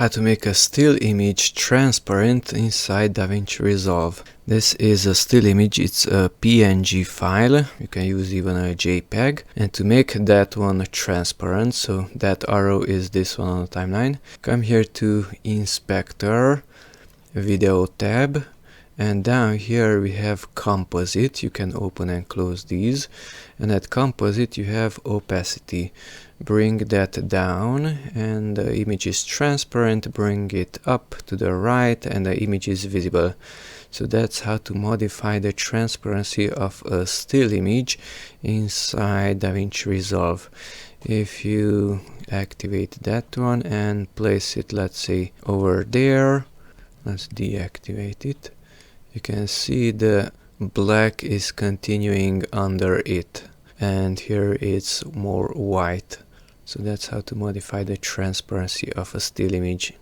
How to make a still image transparent inside Davinci Resolve. This is a still image, it's a PNG file, you can use even a JPG. And to make that one transparent, so that arrow is this one on the timeline, come here to Inspector, Video tab, and down here we have Composite. You can open and close these, and at Composite you have Opacity. Bring that down and the image is transparent, bring it up to the right and the image is visible. So that's how to modify the transparency of a still image inside Davinci Resolve. If you activate that one and place it, let's say, over there, let's deactivate it, you can see the black is continuing under it, and here it's more white. So that's how to modify the transparency of a still image.